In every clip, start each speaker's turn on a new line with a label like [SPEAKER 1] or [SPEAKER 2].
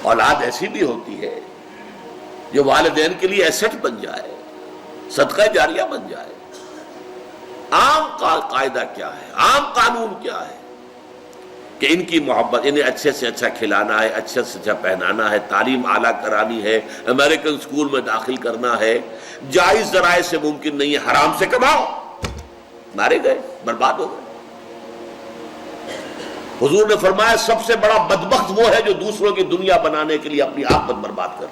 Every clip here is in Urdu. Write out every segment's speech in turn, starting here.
[SPEAKER 1] اولاد ایسی بھی ہوتی ہے جو والدین کے لیے ایسٹ بن جائے، صدقہ جاریہ بن جائے۔ عام قاعدہ کیا ہے، عام قانون کیا ہے کہ ان کی محبت، انہیں اچھے سے اچھا کھلانا ہے، اچھے سے اچھا پہنانا ہے، تعلیم اعلیٰ کرانی ہے، امریکن اسکول میں داخل کرنا ہے، جائز ذرائع سے ممکن نہیں ہے، حرام سے کماؤ، مارے گئے، برباد ہو گئے۔ حضور نے فرمایا سب سے بڑا بدبخت وہ ہے جو دوسروں کی دنیا بنانے کے لیے اپنی آخرت برباد کر۔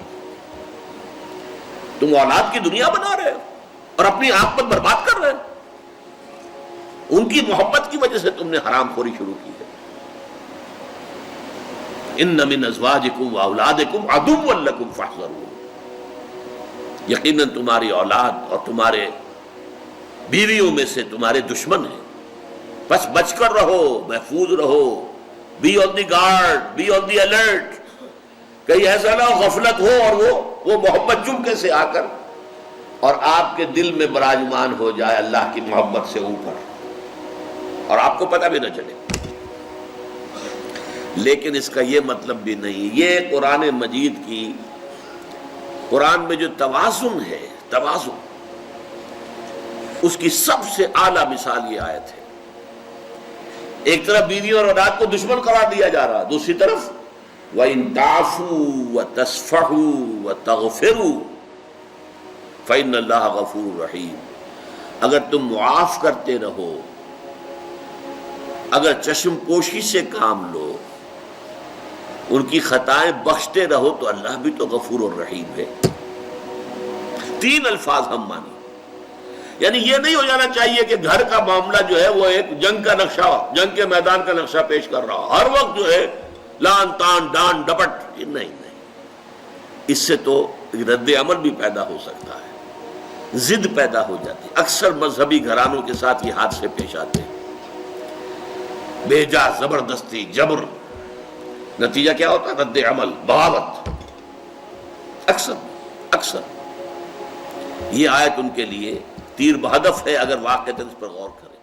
[SPEAKER 1] تم اولاد کی دنیا بنا رہے ہو اور اپنی آخرت برباد کر رہے ہو، ان کی محبت کی وجہ سے تم نے حرام خوری شروع کی ہے۔ ان من ازواجکم واولادکم عدو لکم فاحذروہ، یقیناً تمہاری اولاد اور تمہارے بیویوں میں سے تمہارے دشمن ہیں، بس بچ کر رہو، محفوظ رہو، be on the guard, be on the alert, کہیں ایسا نہ غفلت ہو اور وہ محبت چمکے سے آ کر اور آپ کے دل میں براجمان ہو جائے اللہ کی محبت سے اوپر اور آپ کو پتہ بھی نہ چلے۔ لیکن اس کا یہ مطلب بھی نہیں، یہ قرآن مجید کی، قرآن میں جو توازن ہے، توازن، اس کی سب سے اعلیٰ مثال یہ آیت ہے۔ ایک طرف بیوی اور اولاد کو دشمن قرار دیا جا رہا، دوسری طرف وَإِن تَعْفُوا وَتَصْفَحُوا وَتَغْفِرُوا فَإِنَّ اللَّهَ غَفُورٌ رَحِيمٌ، اگر تم معاف کرتے رہو، اگر چشم پوشی سے کام لو، ان کی خطائیں بخشتے رہو تو اللہ بھی تو غفور الرحیم ہے۔ تین الفاظ ہم مانی، یعنی یہ نہیں ہو جانا چاہیے کہ گھر کا معاملہ جو ہے وہ ایک جنگ کا نقشہ، جنگ کے میدان کا نقشہ پیش کر رہا، ہر وقت جو ہے لان تان ڈان ڈپٹ، نہیں، اس سے تو رد عمل بھی پیدا ہو سکتا ہے، ضد پیدا ہو جاتی ہے۔ اکثر مذہبی گھرانوں کے ساتھ یہ حادثے پیش آتے ہیں، بیجا زبردستی، جبر، نتیجہ کیا ہوتا ہے؟ رد عمل، بغاوت، اکثر۔ یہ آیت ان کے لیے تیر بہدف ہے اگر واقعتاً اس پر غور کریں۔